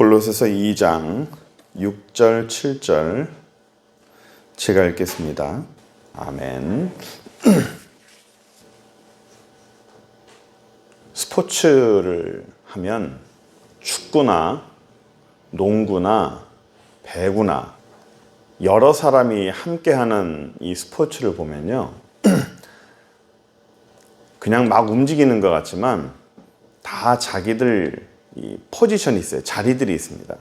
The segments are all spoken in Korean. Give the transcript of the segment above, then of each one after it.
골로새서 2장 6절 7절 제가 읽겠습니다. 아멘. 스포츠를 하면 축구나 농구나 배구나 여러 사람이 함께하는 이 스포츠를 보면요, 그냥 막 움직이는 것 같지만 다 자기들 이 포지션이 있어요. 자리들이 있습니다.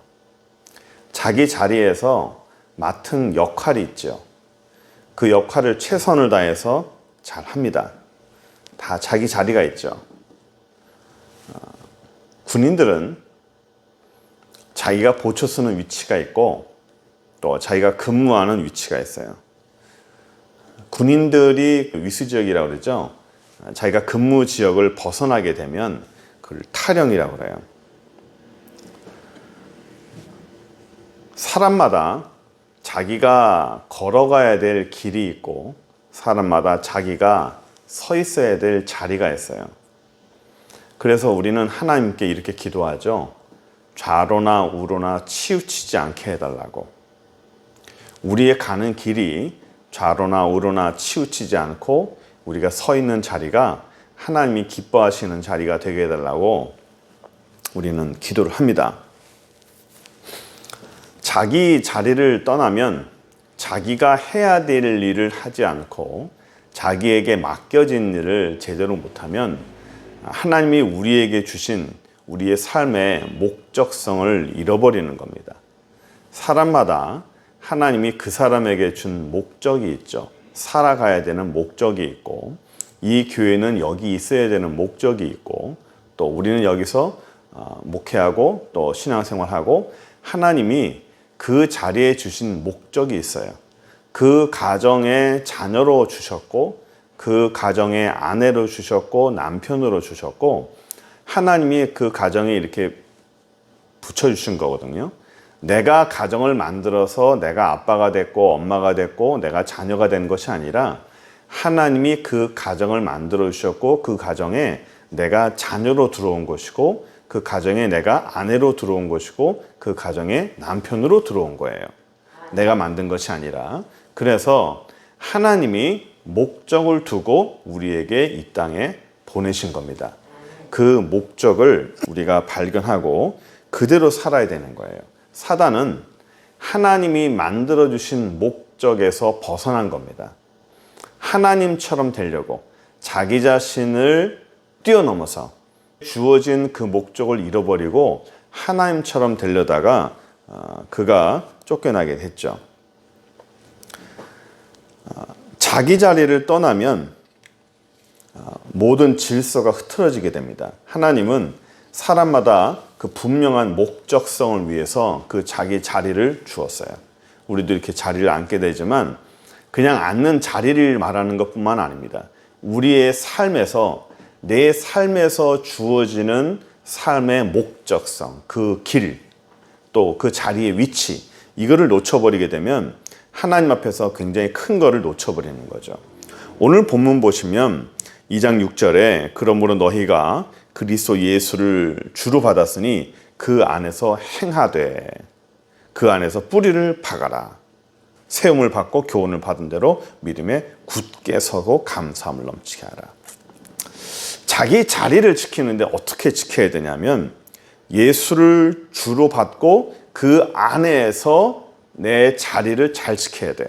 자기 자리에서 맡은 역할이 있죠. 그 역할을 최선을 다해서 잘 합니다. 다 자기 자리가 있죠. 군인들은 자기가 보초 쓰는 위치가 있고 또 자기가 근무하는 위치가 있어요. 군인들이 위수지역이라고 그러죠. 자기가 근무 지역을 벗어나게 되면 그걸 탈영이라고 그래요. 사람마다 자기가 걸어가야 될 길이 있고 사람마다 자기가 서 있어야 될 자리가 있어요. 그래서 우리는 하나님께 이렇게 기도하죠. 좌로나 우로나 치우치지 않게 해달라고. 우리의 가는 길이 좌로나 우로나 치우치지 않고 우리가 서 있는 자리가 하나님이 기뻐하시는 자리가 되게 해달라고 우리는 기도를 합니다. 자기 자리를 떠나면 자기가 해야 될 일을 하지 않고 자기에게 맡겨진 일을 제대로 못하면 하나님이 우리에게 주신 우리의 삶의 목적성을 잃어버리는 겁니다. 사람마다 하나님이 그 사람에게 준 목적이 있죠. 살아가야 되는 목적이 있고 이 교회는 여기 있어야 되는 목적이 있고 또 우리는 여기서 목회하고 또 신앙생활하고 하나님이 그 자리에 주신 목적이 있어요. 그 가정의 자녀로 주셨고 그 가정의 아내로 주셨고 남편으로 주셨고 하나님이 그 가정에 이렇게 붙여주신 거거든요. 내가 가정을 만들어서 내가 아빠가 됐고 엄마가 됐고 내가 자녀가 된 것이 아니라 하나님이 그 가정을 만들어 주셨고 그 가정에 내가 자녀로 들어온 것이고 그 가정에 내가 아내로 들어온 것이고 그 가정에 남편으로 들어온 거예요. 내가 만든 것이 아니라. 그래서 하나님이 목적을 두고 우리에게 이 땅에 보내신 겁니다. 그 목적을 우리가 발견하고 그대로 살아야 되는 거예요. 사단은 하나님이 만들어주신 목적에서 벗어난 겁니다. 하나님처럼 되려고 자기 자신을 뛰어넘어서 주어진 그 목적을 잃어버리고 하나님처럼 되려다가 그가 쫓겨나게 됐죠. 자기 자리를 떠나면 모든 질서가 흐트러지게 됩니다. 하나님은 사람마다 그 분명한 목적성을 위해서 그 자기 자리를 주었어요. 우리도 이렇게 자리를 앉게 되지만 그냥 앉는 자리를 말하는 것뿐만 아닙니다. 우리의 삶에서 내 삶에서 주어지는 삶의 목적성, 그 길, 또 그 자리의 위치, 이거를 놓쳐버리게 되면 하나님 앞에서 굉장히 큰 거를 놓쳐버리는 거죠. 오늘 본문 보시면 2장 6절에 그러므로 너희가 그리스도 예수를 주로 받았으니 그 안에서 행하되 그 안에서 뿌리를 박아라. 세움을 받고 교훈을 받은 대로 믿음에 굳게 서고 감사함을 넘치게 하라. 자기 자리를 지키는데 어떻게 지켜야 되냐면 예수를 주로 받고 그 안에서 내 자리를 잘 지켜야 돼요.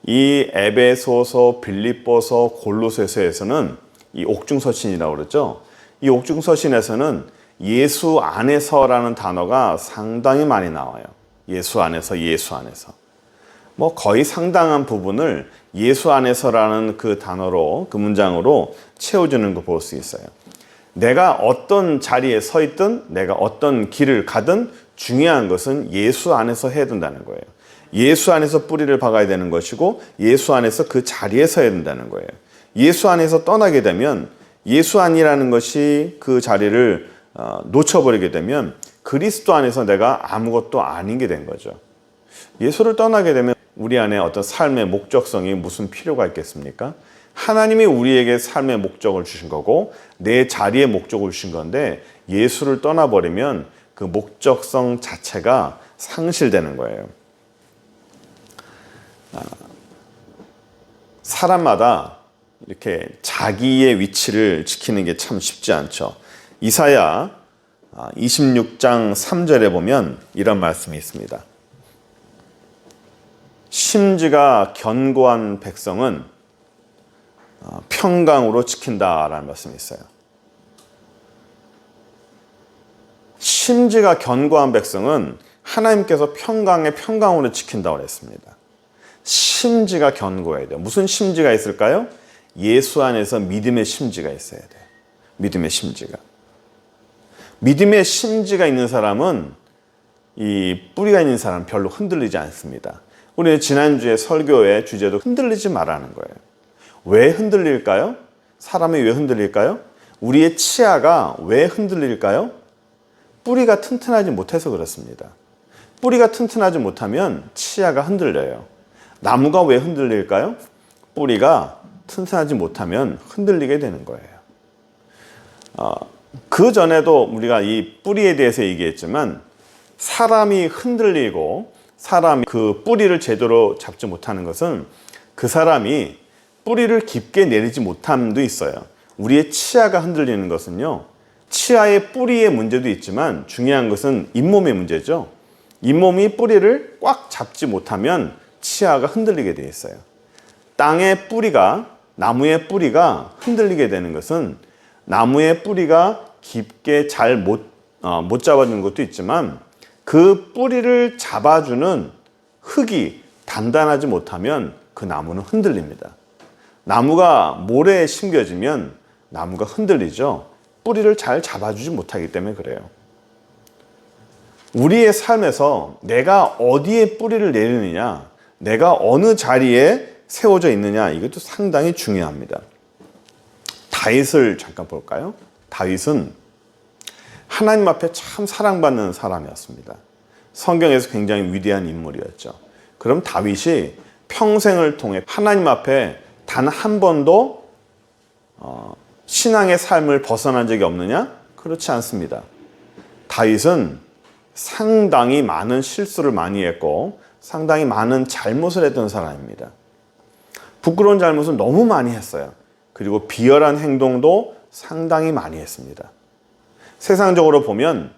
이 에베소서, 빌립보서, 골로새서에서는 이 옥중서신이라고 그러죠. 이 옥중서신에서는 예수 안에서라는 단어가 상당히 많이 나와요. 예수 안에서, 예수 안에서. 거의 상당한 부분을 예수 안에서라는 그 단어로, 그 문장으로 채워주는 거 볼 수 있어요. 내가 어떤 자리에 서 있든 내가 어떤 길을 가든 중요한 것은 예수 안에서 해야 된다는 거예요. 예수 안에서 뿌리를 박아야 되는 것이고 예수 안에서 그 자리에 서야 된다는 거예요. 예수 안에서 떠나게 되면 예수 안이라는 것이 그 자리를 놓쳐버리게 되면 그리스도 안에서 내가 아무것도 아닌 게 된 거죠. 예수를 떠나게 되면 우리 안에 어떤 삶의 목적성이 무슨 필요가 있겠습니까? 하나님이 우리에게 삶의 목적을 주신 거고 내 자리의 목적을 주신 건데 예수를 떠나버리면 그 목적성 자체가 상실되는 거예요. 사람마다 이렇게 자기의 위치를 지키는 게 참 쉽지 않죠. 이사야 26장 3절에 보면 이런 말씀이 있습니다. 심지가 견고한 백성은 평강으로 지킨다라는 말씀이 있어요. 심지가 견고한 백성은 하나님께서 평강으로 지킨다고 했습니다. 심지가 견고해야 돼요. 무슨 심지가 있을까요? 예수 안에서 믿음의 심지가 있어야 돼요. 믿음의 심지가. 믿음의 심지가 있는 사람은 이 뿌리가 있는 사람은 별로 흔들리지 않습니다. 우리 지난주에 설교의 주제도 흔들리지 말라는 거예요. 왜 흔들릴까요? 사람이 왜 흔들릴까요? 우리의 치아가 왜 흔들릴까요? 뿌리가 튼튼하지 못해서 그렇습니다. 뿌리가 튼튼하지 못하면 치아가 흔들려요. 나무가 왜 흔들릴까요? 뿌리가 튼튼하지 못하면 흔들리게 되는 거예요. 그 전에도 우리가 이 뿌리에 대해서 얘기했지만 사람이 흔들리고 사람이 그 뿌리를 제대로 잡지 못하는 것은 그 사람이 뿌리를 깊게 내리지 못함도 있어요. 우리의 치아가 흔들리는 것은요, 치아의 뿌리의 문제도 있지만 중요한 것은 잇몸의 문제죠. 잇몸이 뿌리를 꽉 잡지 못하면 치아가 흔들리게 되어 있어요. 땅의 뿌리가, 나무의 뿌리가 흔들리게 되는 것은 나무의 뿌리가 깊게 잘 못 잡아주는 것도 있지만 그 뿌리를 잡아주는 흙이 단단하지 못하면 그 나무는 흔들립니다. 나무가 모래에 심겨지면 나무가 흔들리죠. 뿌리를 잘 잡아주지 못하기 때문에 그래요. 우리의 삶에서 내가 어디에 뿌리를 내리느냐, 내가 어느 자리에 세워져 있느냐, 이것도 상당히 중요합니다. 다윗을 잠깐 볼까요? 다윗은 하나님 앞에 참 사랑받는 사람이었습니다. 성경에서 굉장히 위대한 인물이었죠. 그럼 다윗이 평생을 통해 하나님 앞에 단 한 번도 신앙의 삶을 벗어난 적이 없느냐? 그렇지 않습니다. 다윗은 상당히 많은 실수를 많이 했고 상당히 많은 잘못을 했던 사람입니다. 부끄러운 잘못은 너무 많이 했어요. 그리고 비열한 행동도 상당히 많이 했습니다. 세상적으로 보면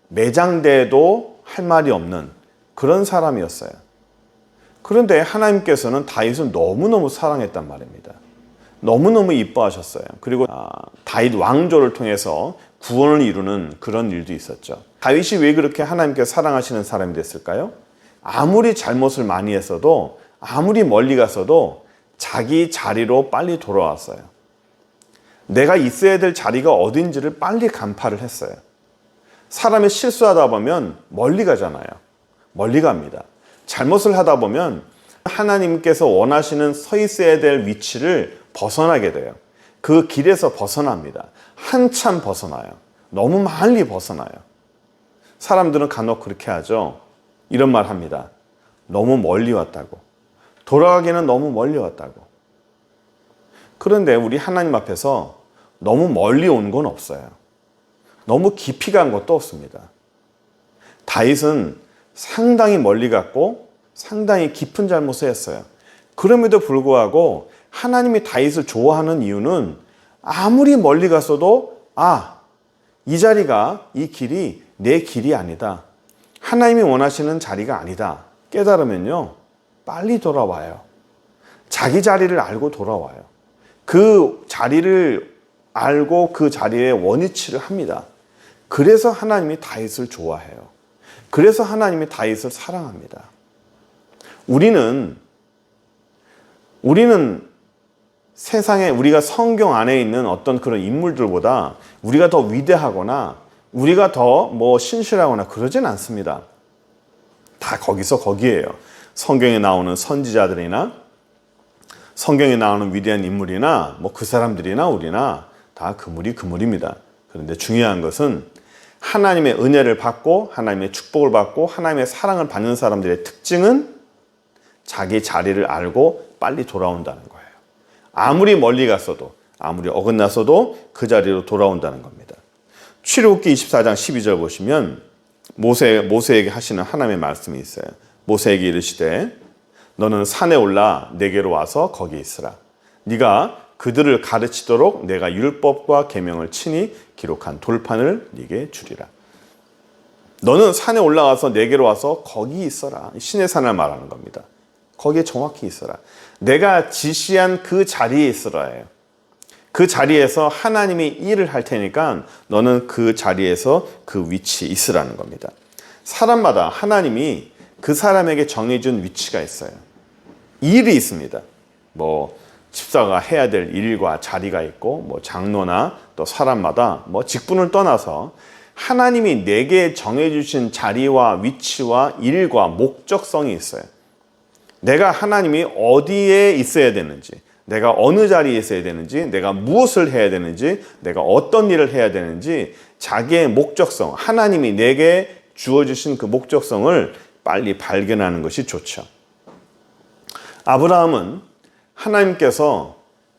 매장돼도 할 말이 없는 그런 사람이었어요. 그런데 하나님께서는 다윗을 너무너무 사랑했단 말입니다. 너무너무 이뻐하셨어요. 그리고 다윗 왕조를 통해서 구원을 이루는 그런 일도 있었죠. 다윗이 왜 그렇게 하나님께서 사랑하시는 사람이 됐을까요? 아무리 잘못을 많이 했어도, 아무리 멀리 갔어도 자기 자리로 빨리 돌아왔어요. 내가 있어야 될 자리가 어딘지를 빨리 간파를 했어요. 사람이 실수하다 보면 멀리 가잖아요. 멀리 갑니다. 잘못을 하다 보면 하나님께서 원하시는 서 있어야 될 위치를 벗어나게 돼요. 그 길에서 벗어납니다. 한참 벗어나요. 너무 멀리 벗어나요. 사람들은 간혹 그렇게 하죠. 이런 말 합니다. 너무 멀리 왔다고. 돌아가기는 너무 멀리 왔다고. 그런데 우리 하나님 앞에서 너무 멀리 온 건 없어요. 너무 깊이 간 것도 없습니다. 다윗은 상당히 멀리 갔고 상당히 깊은 잘못을 했어요. 그럼에도 불구하고 하나님이 다윗을 좋아하는 이유는 아무리 멀리 갔어도 이 자리가, 이 길이 내 길이 아니다. 하나님이 원하시는 자리가 아니다. 깨달으면요, 빨리 돌아와요. 자기 자리를 알고 돌아와요. 그 자리를 알고 그 자리에 원위치를 합니다. 그래서 하나님이 다윗을 좋아해요. 그래서 하나님이 다윗을 사랑합니다. 우리는 세상에 우리가 성경 안에 있는 어떤 그런 인물들보다 우리가 더 위대하거나 우리가 더 신실하거나 그러진 않습니다. 다 거기에요. 성경에 나오는 선지자들이나 성경에 나오는 위대한 인물이나 그 사람들이나 우리나 다 그물입니다. 그런데 중요한 것은 하나님의 은혜를 받고 하나님의 축복을 받고 하나님의 사랑을 받는 사람들의 특징은 자기 자리를 알고 빨리 돌아온다는 거예요. 아무리 멀리 갔어도, 아무리 어긋났어도 그 자리로 돌아온다는 겁니다. 출애굽기 24장 12절 보시면 모세에게 하시는 하나님의 말씀이 있어요. 모세에게 이르시되 너는 산에 올라 내게로 와서 거기 있으라. 네가 그들을 가르치도록 내가 율법과 계명을 친히 기록한 돌판을 네게 주리라. 너는 산에 올라가서 내게로 와서 거기 있어라. 신의 산을 말하는 겁니다. 거기에 정확히 있어라. 내가 지시한 그 자리에 있으라예요. 그 자리에서 하나님이 일을 할 테니까 너는 그 자리에서 그 위치에 있으라는 겁니다. 사람마다 하나님이 그 사람에게 정해준 위치가 있어요. 일이 있습니다. 집사가 해야 될 일과 자리가 있고, 장로나 또 사람마다 직분을 떠나서 하나님이 내게 정해주신 자리와 위치와 일과 목적성이 있어요. 내가 하나님이 어디에 있어야 되는지, 내가 어느 자리에 있어야 되는지, 내가 무엇을 해야 되는지, 내가 어떤 일을 해야 되는지, 자기의 목적성, 하나님이 내게 주어주신 그 목적성을 빨리 발견하는 것이 좋죠. 아브라함은 하나님께서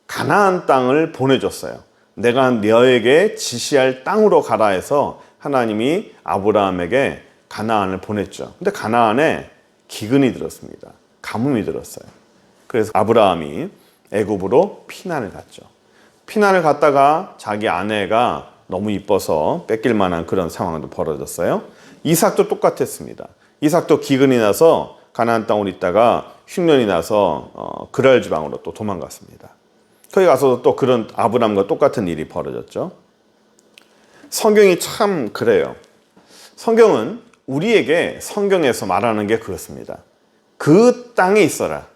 가나안 땅을 보내줬어요. 내가 너에게 지시할 땅으로 가라 해서 하나님이 아브라함에게 가나안을 보냈죠. 근데 가나안에 기근이 들었습니다. 가뭄이 들었어요. 그래서 아브라함이 애굽으로 피난을 갔죠. 피난을 갔다가 자기 아내가 너무 이뻐서 뺏길 만한 그런 상황도 벌어졌어요. 이삭도 똑같았습니다. 이삭도 기근이 나서 가나안 땅으로 있다가 흉년이 나서 그랄 지방으로 또 도망갔습니다. 거기 가서도 또 그런 아브라함과 똑같은 일이 벌어졌죠. 성경이 참 그래요. 성경은 우리에게 성경에서 말하는 게 그렇습니다. 그 땅에 있어라.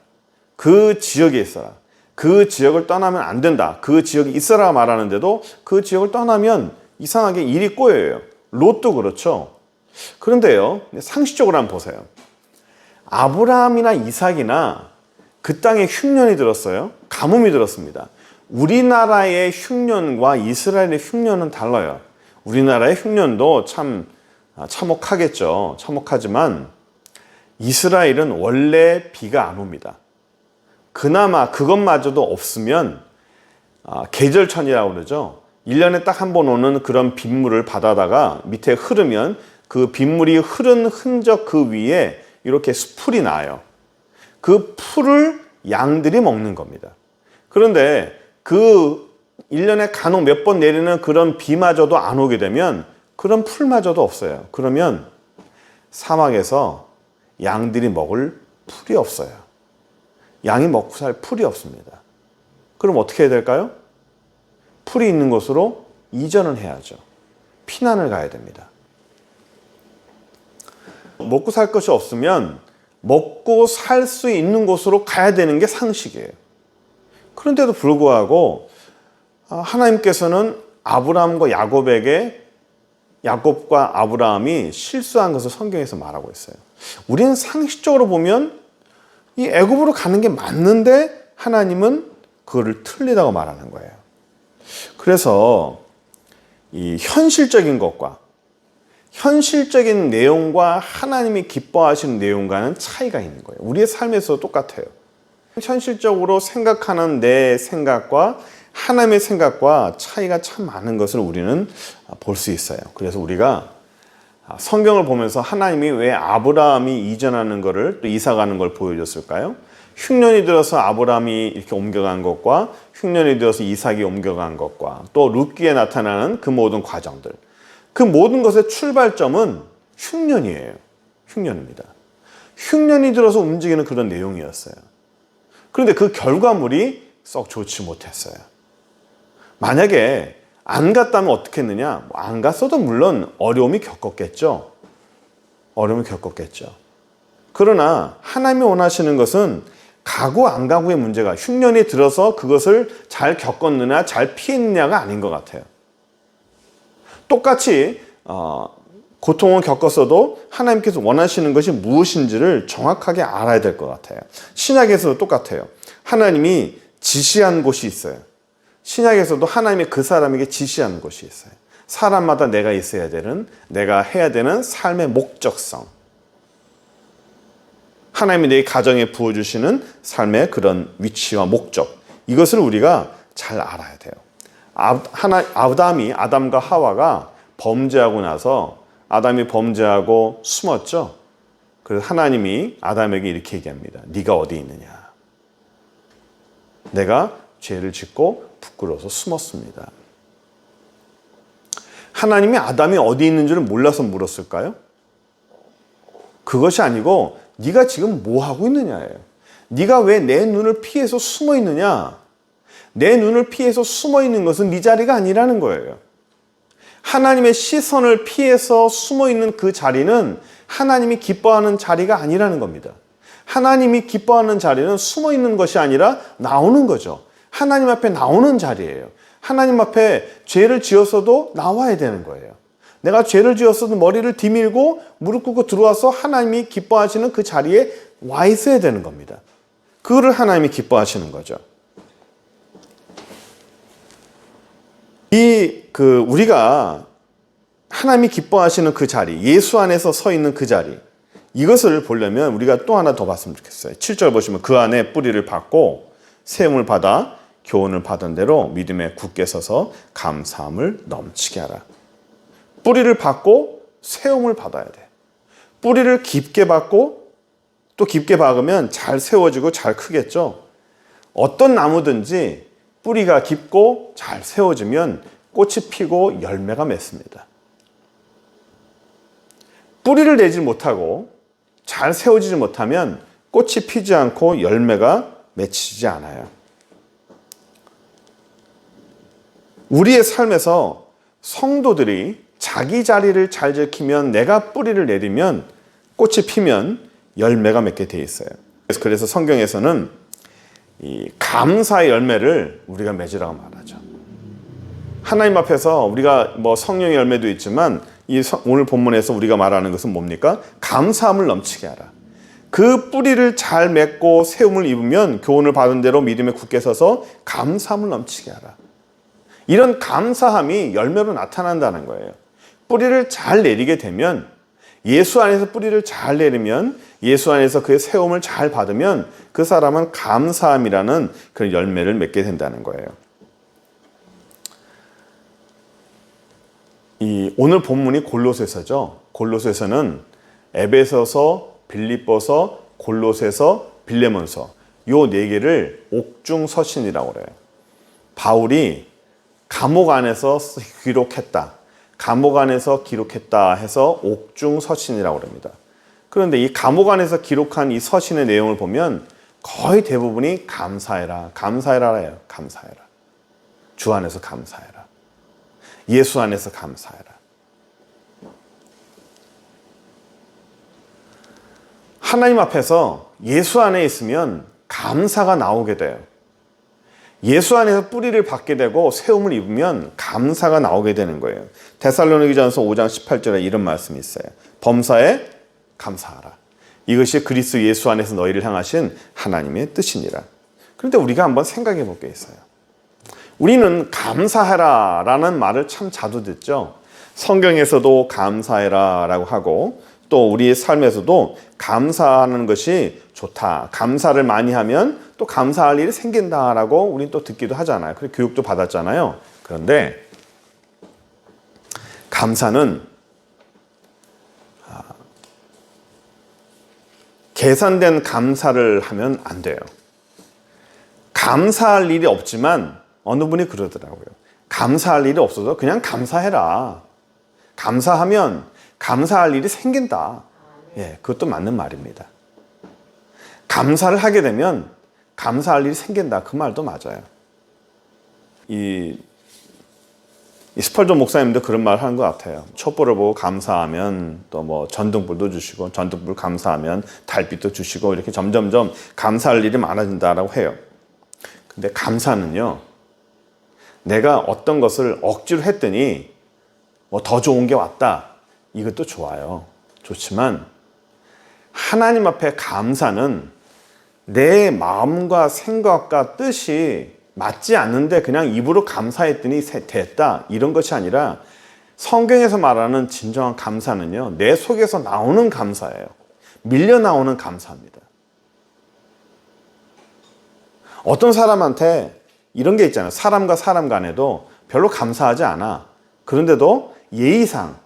그 지역에 있어라. 그 지역을 떠나면 안 된다. 그 지역에 있어라 말하는데도 그 지역을 떠나면 이상하게 일이 꼬여요. 롯도 그렇죠. 그런데요, 상식적으로 한번 보세요. 아브라함이나 이삭이나 그 땅에 흉년이 들었어요. 가뭄이 들었습니다. 우리나라의 흉년과 이스라엘의 흉년은 달라요. 우리나라의 흉년도 참 참혹하겠죠. 참혹하지만 이스라엘은 원래 비가 안 옵니다. 그나마 그것마저도 없으면 계절천이라고 그러죠. 1년에 딱 한 번 오는 그런 빗물을 받아다가 밑에 흐르면 그 빗물이 흐른 흔적 그 위에 이렇게 풀이 나요. 그 풀을 양들이 먹는 겁니다. 그런데 그 1년에 간혹 몇 번 내리는 그런 비마저도 안 오게 되면 그런 풀마저도 없어요. 그러면 사막에서 양들이 먹을 풀이 없어요. 양이 먹고 살 풀이 없습니다. 그럼 어떻게 해야 될까요? 풀이 있는 곳으로 이전을 해야죠. 피난을 가야 됩니다. 먹고 살 것이 없으면 먹고 살 수 있는 곳으로 가야 되는 게 상식이에요. 그런데도 불구하고 하나님께서는 아브라함과 야곱과 아브라함이 실수한 것을 성경에서 말하고 있어요. 우리는 상식적으로 보면 이 애굽으로 가는 게 맞는데 하나님은 그거를 틀리다고 말하는 거예요. 그래서 이 현실적인 것과 현실적인 내용과 하나님이 기뻐하시는 내용과는 차이가 있는 거예요. 우리의 삶에서도 똑같아요. 현실적으로 생각하는 내 생각과 하나님의 생각과 차이가 참 많은 것을 우리는 볼 수 있어요. 그래서 우리가 성경을 보면서 하나님이 왜 아브라함이 이전하는 것을 또 이사가는 걸 보여줬을까요? 흉년이 들어서 아브라함이 이렇게 옮겨간 것과 흉년이 들어서 이삭이 옮겨간 것과 또 룻기에 나타나는 그 모든 과정들, 그 모든 것의 출발점은 흉년이에요. 흉년입니다. 흉년이 들어서 움직이는 그런 내용이었어요. 그런데 그 결과물이 썩 좋지 못했어요. 만약에 안 갔다면 어떻게 했느냐? 안 갔어도 물론 어려움이 겪었겠죠. 그러나 하나님이 원하시는 것은 가고 안 가고의 문제가, 흉년이 들어서 그것을 잘 겪었느냐 잘 피했느냐가 아닌 것 같아요. 똑같이 고통을 겪었어도 하나님께서 원하시는 것이 무엇인지를 정확하게 알아야 될 것 같아요. 신약에서도 똑같아요. 하나님이 지시한 곳이 있어요. 신약에서도 하나님이 그 사람에게 지시하는 곳이 있어요. 사람마다 내가 있어야 되는, 내가 해야 되는 삶의 목적성, 하나님이 내 가정에 부어주시는 삶의 그런 위치와 목적, 이것을 우리가 잘 알아야 돼요. 아담과 하와가 범죄하고 나서 아담이 범죄하고 숨었죠. 그래서 하나님이 아담에게 이렇게 얘기합니다. 네가 어디 있느냐? 내가 죄를 짓고 부끄러워서 숨었습니다. 하나님이 아담이 어디 있는 줄을 몰라서 물었을까요? 그것이 아니고 네가 지금 뭐 하고 있느냐예요. 네가 왜 내 눈을 피해서 숨어 있느냐? 내 눈을 피해서 숨어 있는 것은 네 자리가 아니라는 거예요. 하나님의 시선을 피해서 숨어 있는 그 자리는 하나님이 기뻐하는 자리가 아니라는 겁니다. 하나님이 기뻐하는 자리는 숨어 있는 것이 아니라 나오는 거죠. 하나님 앞에 나오는 자리예요. 하나님 앞에 죄를 지었어도 나와야 되는 거예요. 내가 죄를 지었어도 머리를 디밀고 무릎 꿇고 들어와서 하나님이 기뻐하시는 그 자리에 와 있어야 되는 겁니다. 그거를 하나님이 기뻐하시는 거죠. 우리가 하나님이 기뻐하시는 그 자리, 예수 안에서 서 있는 그 자리, 이것을 보려면 우리가 또 하나 더 봤으면 좋겠어요. 7절 보시면 그 안에 뿌리를 받고 세움을 받아 교훈을 받은 대로 믿음에 굳게 서서 감사함을 넘치게 하라. 뿌리를 받고 세움을 받아야 돼. 뿌리를 깊게 받고 또 깊게 박으면 잘 세워지고 잘 크겠죠. 어떤 나무든지 뿌리가 깊고 잘 세워지면 꽃이 피고 열매가 맺습니다. 뿌리를 내지 못하고 잘 세워지지 못하면 꽃이 피지 않고 열매가 맺히지 않아요. 우리의 삶에서 성도들이 자기 자리를 잘 지키면, 내가 뿌리를 내리면, 꽃이 피면 열매가 맺게 돼 있어요. 그래서 성경에서는 이 감사의 열매를 우리가 맺으라고 말하죠. 하나님 앞에서 우리가 성령의 열매도 있지만 오늘 본문에서 우리가 말하는 것은 뭡니까? 감사함을 넘치게 하라. 그 뿌리를 잘 맺고 세움을 입으면 교훈을 받은 대로 믿음에 굳게 서서 감사함을 넘치게 하라. 이런 감사함이 열매로 나타난다는 거예요. 뿌리를 잘 내리게 되면, 예수 안에서 뿌리를 잘 내리면, 예수 안에서 그의 세움을 잘 받으면 그 사람은 감사함이라는 그런 열매를 맺게 된다는 거예요. 오늘 본문이 골로새서죠. 골로새서는 에베소서, 빌립보서, 골로새서, 빌레몬서 요 네 개를 옥중서신이라고 그래요. 바울이 감옥 안에서 기록했다. 감옥 안에서 기록했다 해서 옥중서신이라고 합니다. 그런데 이 감옥 안에서 기록한 이 서신의 내용을 보면 거의 대부분이 감사해라, 감사해라예요. 감사해라. 주 안에서 감사해라. 예수 안에서 감사해라. 하나님 앞에서 예수 안에 있으면 감사가 나오게 돼요. 예수 안에서 뿌리를 받게 되고 세움을 입으면 감사가 나오게 되는 거예요. 데살로니가전서 5장 18절에 이런 말씀이 있어요. 범사에 감사하라. 이것이 그리스도 예수 안에서 너희를 향하신 하나님의 뜻이니라. 그런데 우리가 한번 생각해 볼 게 있어요. 우리는 감사해라 라는 말을 참 자주 듣죠. 성경에서도 감사해라 라고 하고 또 우리의 삶에서도 감사하는 것이 좋다. 감사를 많이 하면 또 감사할 일이 생긴다라고 우리는 또 듣기도 하잖아요. 그리고 교육도 받았잖아요. 그런데 감사는 계산된 감사를 하면 안 돼요. 감사할 일이 없지만 어느 분이 그러더라고요. 감사할 일이 없어도 그냥 감사해라. 감사하면 감사할 일이 생긴다. 예, 그것도 맞는 말입니다. 감사를 하게 되면 감사할 일이 생긴다. 그 말도 맞아요. 이 스펄전 목사님도 그런 말 하는 것 같아요. 촛불을 보고 감사하면 또 전등불도 주시고, 전등불 감사하면 달빛도 주시고, 이렇게 점점점 감사할 일이 많아진다라고 해요. 근데 감사는요, 내가 어떤 것을 억지로 했더니 더 좋은 게 왔다. 이것도 좋아요. 좋지만 하나님 앞에 감사는 내 마음과 생각과 뜻이 맞지 않는데 그냥 입으로 감사했더니 됐다. 이런 것이 아니라 성경에서 말하는 진정한 감사는요, 내 속에서 나오는 감사예요. 밀려 나오는 감사입니다. 어떤 사람한테 이런 게 있잖아요. 사람과 사람 간에도 별로 감사하지 않아. 그런데도 예의상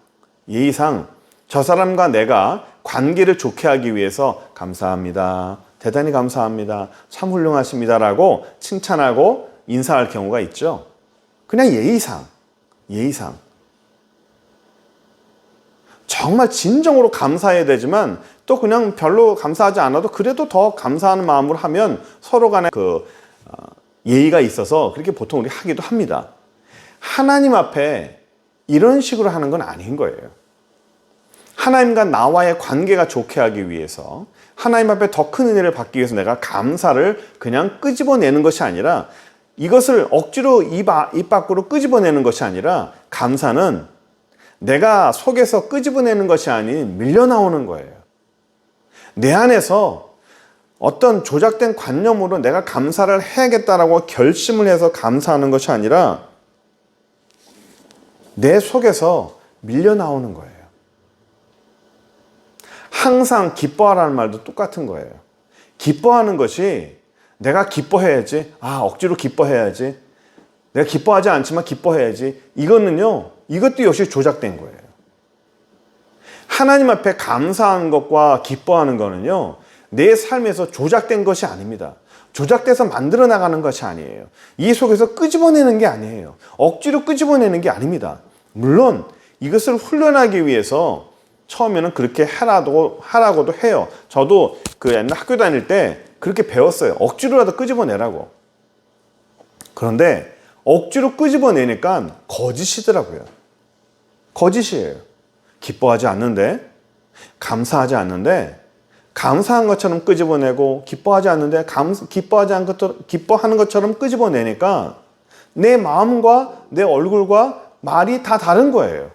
저 사람과 내가 관계를 좋게 하기 위해서 감사합니다. 대단히 감사합니다. 참 훌륭하십니다라고 칭찬하고 인사할 경우가 있죠. 그냥 예의상. 정말 진정으로 감사해야 되지만 또 그냥 별로 감사하지 않아도 그래도 더 감사하는 마음으로 하면 서로 간에 예의가 있어서 그렇게 보통 우리 하기도 합니다. 하나님 앞에 이런 식으로 하는 건 아닌 거예요. 하나님과 나와의 관계가 좋게 하기 위해서, 하나님 앞에 더 큰 은혜를 받기 위해서 내가 감사를 그냥 끄집어내는 것이 아니라, 이것을 억지로 입 밖으로 끄집어내는 것이 아니라, 감사는 내가 속에서 끄집어내는 것이 아닌 밀려나오는 거예요. 내 안에서 어떤 조작된 관념으로 내가 감사를 해야겠다라고 결심을 해서 감사하는 것이 아니라 내 속에서 밀려나오는 거예요. 항상 기뻐하라는 말도 똑같은 거예요. 기뻐하는 것이 내가 기뻐해야지, 억지로 기뻐해야지, 내가 기뻐하지 않지만 기뻐해야지, 이것도 역시 조작된 거예요. 하나님 앞에 감사하는 것과 기뻐하는 거는요, 내 삶에서 조작된 것이 아닙니다. 조작돼서 만들어 나가는 것이 아니에요. 이 속에서 끄집어내는 게 아니에요. 억지로 끄집어내는 게 아닙니다. 물론 이것을 훈련하기 위해서 처음에는 그렇게 하라고도 해요. 저도 옛날 학교 다닐 때 그렇게 배웠어요. 억지로라도 끄집어내라고. 그런데 억지로 끄집어내니까 거짓이더라고요. 거짓이에요. 기뻐하지 않는데, 감사하지 않는데, 감사한 것처럼 끄집어내고, 기뻐하지 않는데, 기뻐하는 것처럼 끄집어내니까 내 마음과 내 얼굴과 말이 다 다른 거예요.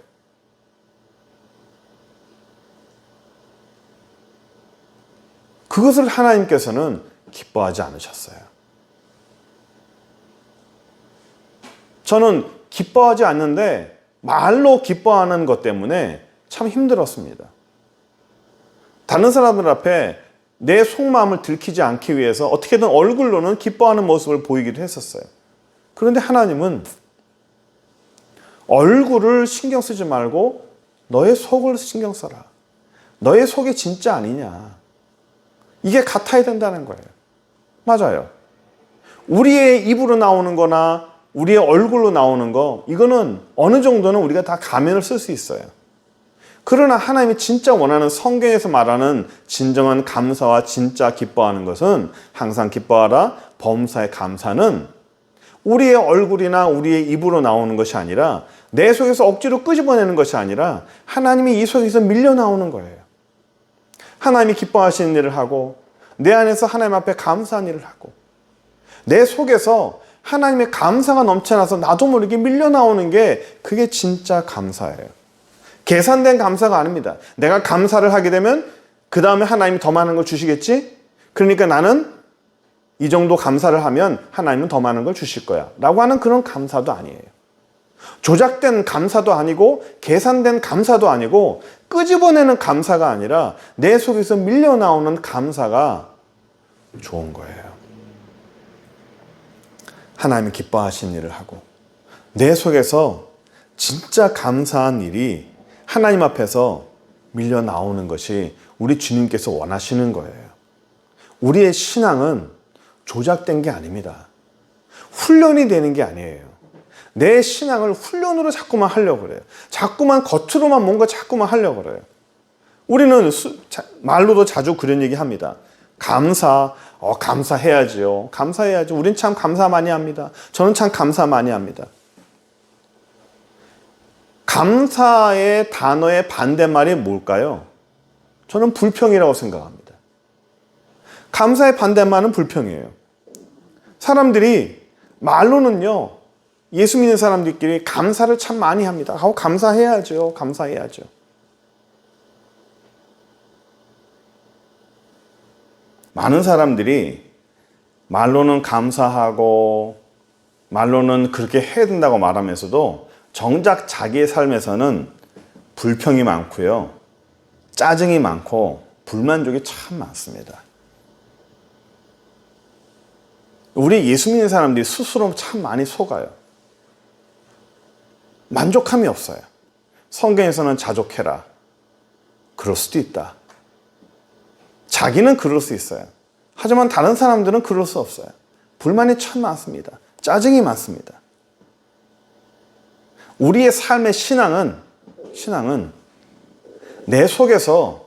그것을 하나님께서는 기뻐하지 않으셨어요. 저는 기뻐하지 않는데 말로 기뻐하는 것 때문에 참 힘들었습니다. 다른 사람들 앞에 내 속마음을 들키지 않기 위해서 어떻게든 얼굴로는 기뻐하는 모습을 보이기도 했었어요. 그런데 하나님은 얼굴을 신경 쓰지 말고 너의 속을 신경 써라. 너의 속이 진짜 아니냐. 이게 같아야 된다는 거예요. 맞아요. 우리의 입으로 나오는 거나 우리의 얼굴로 나오는 거, 이거는 어느 정도는 우리가 다 가면을 쓸 수 있어요. 그러나 하나님이 진짜 원하는, 성경에서 말하는 진정한 감사와 진짜 기뻐하는 것은, 항상 기뻐하라, 범사에 감사는 우리의 얼굴이나 우리의 입으로 나오는 것이 아니라, 내 속에서 억지로 끄집어내는 것이 아니라 하나님이 이 속에서 밀려 나오는 거예요. 하나님이 기뻐하시는 일을 하고, 내 안에서 하나님 앞에 감사한 일을 하고, 내 속에서 하나님의 감사가 넘쳐나서 나도 모르게 밀려 나오는 게, 그게 진짜 감사예요. 계산된 감사가 아닙니다. 내가 감사를 하게 되면 그 다음에 하나님이 더 많은 걸 주시겠지? 그러니까 나는 이 정도 감사를 하면 하나님은 더 많은 걸 주실 거야 라고 하는 그런 감사도 아니에요. 조작된 감사도 아니고 계산된 감사도 아니고 끄집어내는 감사가 아니라 내 속에서 밀려나오는 감사가 좋은 거예요. 하나님이 기뻐하시는 일을 하고 내 속에서 진짜 감사한 일이 하나님 앞에서 밀려나오는 것이 우리 주님께서 원하시는 거예요. 우리의 신앙은 조작된 게 아닙니다. 훈련이 되는 게 아니에요. 내 신앙을 훈련으로 자꾸만 하려고 그래요. 자꾸만 겉으로만 뭔가 자꾸만 하려고 그래요. 우리는 말로도 자주 그런 얘기 합니다. 감사해야지요. 감사해야죠. 우린 참 감사 많이 합니다. 저는 참 감사 많이 합니다. 감사의 단어의 반대말이 뭘까요? 저는 불평이라고 생각합니다. 감사의 반대말은 불평이에요. 사람들이 말로는요, 예수 믿는 사람들끼리 감사를 참 많이 합니다. 감사해야죠. 감사해야죠. 많은 사람들이 말로는 감사하고 말로는 그렇게 해야 된다고 말하면서도 정작 자기의 삶에서는 불평이 많고요, 짜증이 많고 불만족이 참 많습니다. 우리 예수 믿는 사람들이 스스로 참 많이 속아요. 만족함이 없어요. 성경에서는 자족해라, 그럴 수도 있다. 자기는 그럴 수 있어요. 하지만 다른 사람들은 그럴 수 없어요. 불만이 참 많습니다. 짜증이 많습니다. 우리의 삶의 신앙은 내 속에서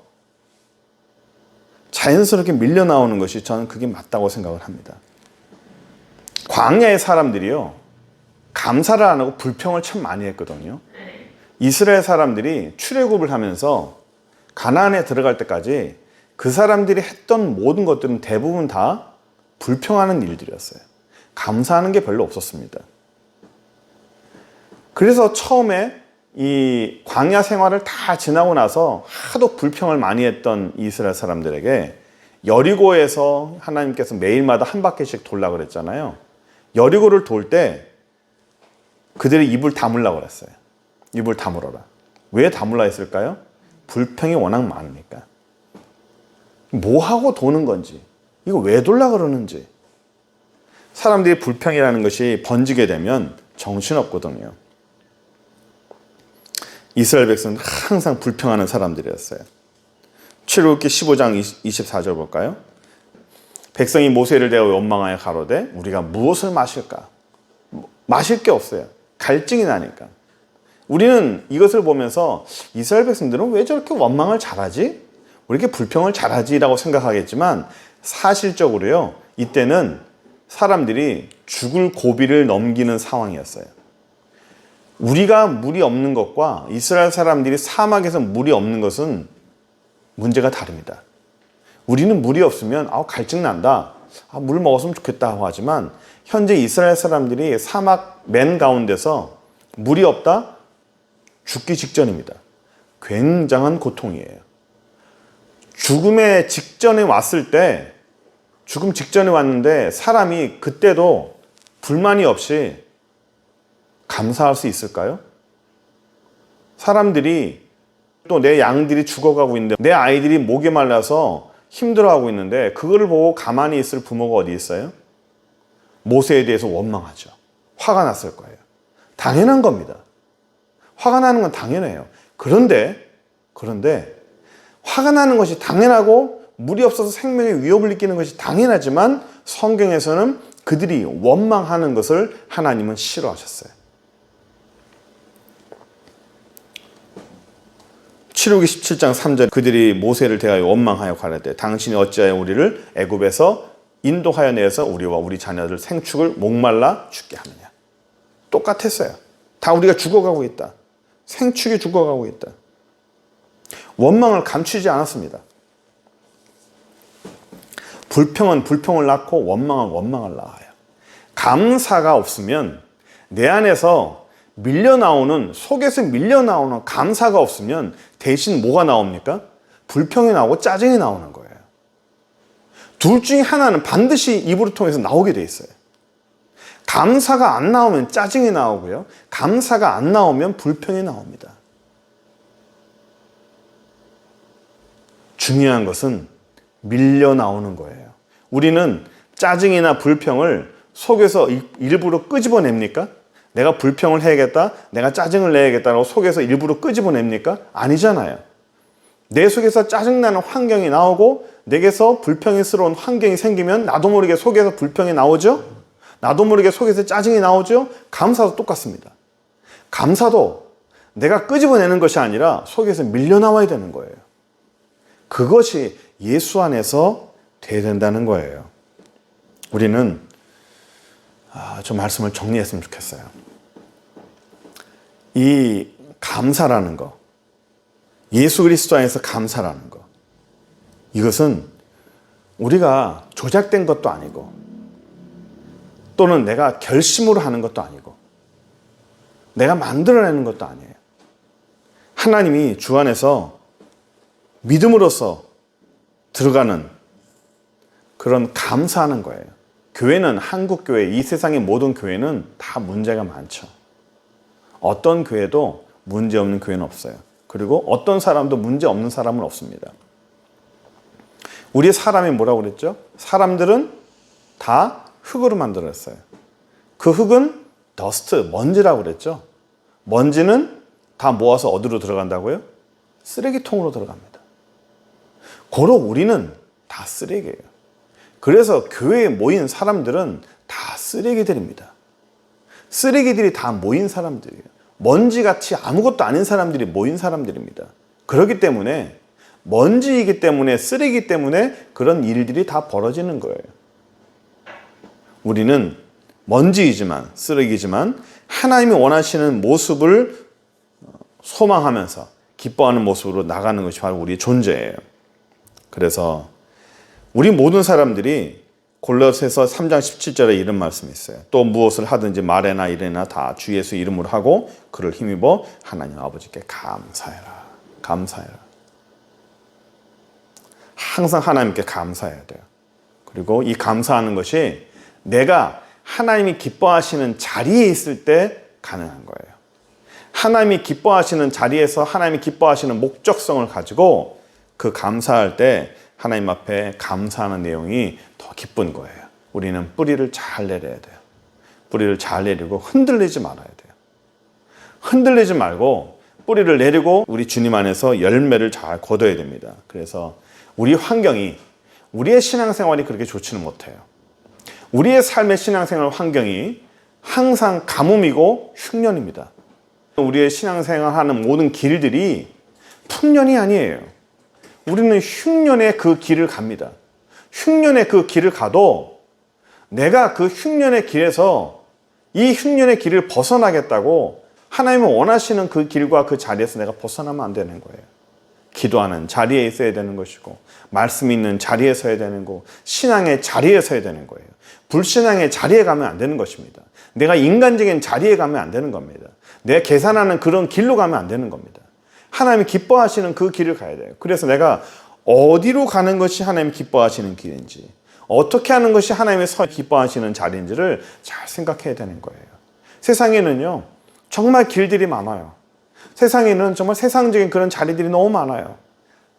자연스럽게 밀려 나오는 것이 저는 그게 맞다고 생각을 합니다. 광야의 사람들이요, 감사를 안 하고 불평을 참 많이 했거든요. 이스라엘 사람들이 출애굽을 하면서 가나안에 들어갈 때까지 그 사람들이 했던 모든 것들은 대부분 다 불평하는 일들이었어요. 감사하는 게 별로 없었습니다. 그래서 처음에 이 광야 생활을 다 지나고 나서 하도 불평을 많이 했던 이스라엘 사람들에게 여리고에서 하나님께서 매일마다 한 바퀴씩 돌라 그랬잖아요. 여리고를 돌 때 그들이 입을 다물라고 그랬어요. 입을 다물어라. 왜 다물라 했을까요? 불평이 워낙 많으니까. 뭐하고 도는 건지, 이거 왜 돌라 그러는지. 사람들이 불평이라는 것이 번지게 되면 정신없거든요. 이스라엘 백성은 항상 불평하는 사람들이었어요. 출애굽기 15장 24절 볼까요? 백성이 모세를 대하여 원망하여 가로되 우리가 무엇을 마실까? 마실 게 없어요. 갈증이 나니까. 우리는 이것을 보면서 이스라엘 백성들은 왜 저렇게 원망을 잘하지? 왜 이렇게 불평을 잘하지? 라고 생각하겠지만 사실적으로요, 이때는 사람들이 죽을 고비를 넘기는 상황이었어요. 우리가 물이 없는 것과 이스라엘 사람들이 사막에서 물이 없는 것은 문제가 다릅니다. 우리는 물이 없으면 갈증 난다, 물 먹었으면 좋겠다 하지만 현재 이스라엘 사람들이 사막 맨 가운데서 물이 없다? 죽기 직전입니다. 굉장한 고통이에요. 죽음의 직전에 왔을 때, 죽음 직전에 왔는데 사람이 그때도 불만이 없이 감사할 수 있을까요? 사람들이 또 내 양들이 죽어가고 있는데, 내 아이들이 목에 말라서 힘들어하고 있는데 그거를 보고 가만히 있을 부모가 어디 있어요? 모세에 대해서 원망하죠. 화가 났을 거예요. 당연한 겁니다. 화가 나는 건 당연해요. 그런데 화가 나는 것이 당연하고 물이 없어서 생명의 위협을 느끼는 것이 당연하지만 성경에서는 그들이 원망하는 것을 하나님은 싫어하셨어요. 출애굽기 17장 3절, 그들이 모세를 대하여 원망하여 가라되 당신이 어찌하여 우리를 애굽에서 인도하여 내서 우리와 우리 자녀들 생축을 목말라 죽게 하느냐. 똑같았어요. 다 우리가 죽어가고 있다. 생축이 죽어가고 있다. 원망을 감추지 않았습니다. 불평은 불평을 낳고 원망은 원망을 낳아요. 감사가 없으면, 내 안에서 속에서 밀려 나오는 감사가 없으면 대신 뭐가 나옵니까? 불평이 나오고 짜증이 나오는 거예요. 둘 중에 하나는 반드시 입으로 통해서 나오게 돼 있어요. 감사가 안 나오면 짜증이 나오고요. 감사가 안 나오면 불평이 나옵니다. 중요한 것은 밀려 나오는 거예요. 우리는 짜증이나 불평을 속에서 일부러 끄집어냅니까? 내가 불평을 해야겠다, 내가 짜증을 내야겠다라고 속에서 일부러 끄집어냅니까? 아니잖아요. 내 속에서 짜증나는 환경이 나오고 내게서 불평스러운 환경이 생기면 나도 모르게 속에서 불평이 나오죠? 나도 모르게 속에서 짜증이 나오죠? 감사도 똑같습니다. 감사도 내가 끄집어내는 것이 아니라 속에서 밀려 나와야 되는 거예요. 그것이 예수 안에서 돼야 된다는 거예요. 우리는 좀 말씀을 정리했으면 좋겠어요. 이 감사라는 거, 예수 그리스도 안에서 감사라는 거, 이것은 우리가 조작된 것도 아니고 또는 내가 결심으로 하는 것도 아니고 내가 만들어내는 것도 아니에요. 하나님이 주 안에서 믿음으로써 들어가는 그런 감사하는 거예요. 교회는, 한국교회, 이 세상의 모든 교회는 다 문제가 많죠. 어떤 교회도 문제 없는 교회는 없어요. 그리고 어떤 사람도 문제 없는 사람은 없습니다. 우리 사람이 뭐라고 그랬죠? 사람들은 다 흙으로 만들었어요. 그 흙은 더스트, 먼지라고 그랬죠. 먼지는 다 모아서 어디로 들어간다고요? 쓰레기통으로 들어갑니다. 고로 우리는 다 쓰레기예요. 그래서 교회에 모인 사람들은 다 쓰레기들입니다. 쓰레기들이 다 모인 사람들이에요. 먼지같이 아무것도 아닌 사람들이 모인 사람들입니다. 그렇기 때문에 먼지이기 때문에 쓰레기 때문에 그런 일들이 다 벌어지는 거예요. 우리는 먼지이지만 쓰레기지만 하나님이 원하시는 모습을 소망하면서 기뻐하는 모습으로 나가는 것이 바로 우리의 존재예요. 그래서 우리 모든 사람들이 골로새서 3장 17절에 이런 말씀이 있어요. 또 무엇을 하든지 말에나 일에나 다 주 예수 이름으로 하고 그를 힘입어 하나님 아버지께 감사해라. 감사해라. 항상 하나님께 감사해야 돼요. 그리고 이 감사하는 것이 내가 하나님이 기뻐하시는 자리에 있을 때 가능한 거예요. 하나님이 기뻐하시는 자리에서 하나님이 기뻐하시는 목적성을 가지고 그 감사할 때 하나님 앞에 감사하는 내용이 더 기쁜 거예요. 우리는 뿌리를 잘 내려야 돼요. 뿌리를 잘 내리고 흔들리지 말아야 돼요. 흔들리지 말고 뿌리를 내리고 우리 주님 안에서 열매를 잘 거둬야 됩니다. 그래서 우리 환경이, 우리의 신앙생활이 그렇게 좋지는 못해요. 우리의 삶의 신앙생활 환경이 항상 가뭄이고 흉년입니다. 우리의 신앙생활하는 모든 길들이 풍년이 아니에요. 우리는 흉년의 그 길을 갑니다. 흉년의 그 길을 가도 내가 그 흉년의 길에서 이 흉년의 길을 벗어나겠다고 하나님은 원하시는 그 길과 그 자리에서 내가 벗어나면 안 되는 거예요. 기도하는 자리에 있어야 되는 것이고 말씀 있는 자리에 서야 되는 거고 신앙의 자리에 서야 되는 거예요. 불신앙의 자리에 가면 안 되는 것입니다. 내가 인간적인 자리에 가면 안 되는 겁니다. 내가 계산하는 그런 길로 가면 안 되는 겁니다. 하나님이 기뻐하시는 그 길을 가야 돼요. 그래서 내가 어디로 가는 것이 하나님이 기뻐하시는 길인지, 어떻게 하는 것이 하나님의 기뻐하시는 자리인지를 잘 생각해야 되는 거예요. 세상에는요, 정말 길들이 많아요. 세상에는 정말 세상적인 그런 자리들이 너무 많아요.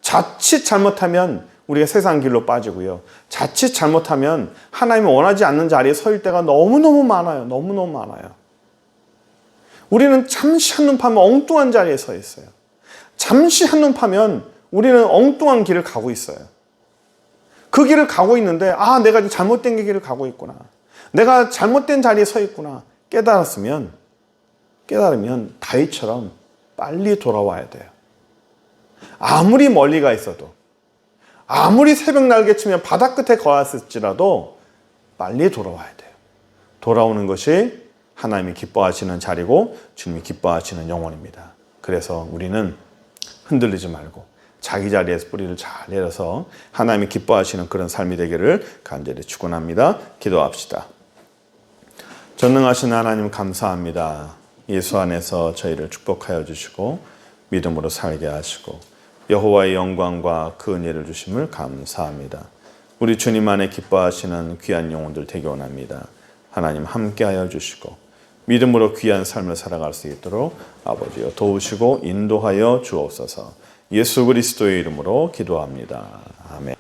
자칫 잘못하면 우리가 세상 길로 빠지고요. 자칫 잘못하면 하나님이 원하지 않는 자리에 설 때가 너무너무 많아요. 너무너무 많아요. 우리는 잠시 한눈 파면 엉뚱한 자리에 서 있어요. 잠시 한눈 파면 우리는 엉뚱한 길을 가고 있어요. 그 길을 가고 있는데 내가 잘못된 길을 가고 있구나. 내가 잘못된 자리에 서 있구나. 깨달으면 다윗처럼 빨리 돌아와야 돼요. 아무리 멀리 가 있어도 아무리 새벽 날개치며 바다 끝에 거했을지라도 빨리 돌아와야 돼요. 돌아오는 것이 하나님이 기뻐하시는 자리고 주님이 기뻐하시는 영혼입니다. 그래서 우리는 흔들리지 말고 자기 자리에서 뿌리를 잘 내려서 하나님이 기뻐하시는 그런 삶이 되기를 간절히 축원합니다. 기도합시다. 전능하신 하나님 감사합니다. 예수 안에서 저희를 축복하여 주시고 믿음으로 살게 하시고 여호와의 영광과 그 은혜를 주심을 감사합니다. 우리 주님 안에 기뻐하시는 귀한 영혼들 되기 원합니다. 하나님 함께하여 주시고 믿음으로 귀한 삶을 살아갈 수 있도록 아버지여 도우시고 인도하여 주옵소서. 예수 그리스도의 이름으로 기도합니다. 아멘.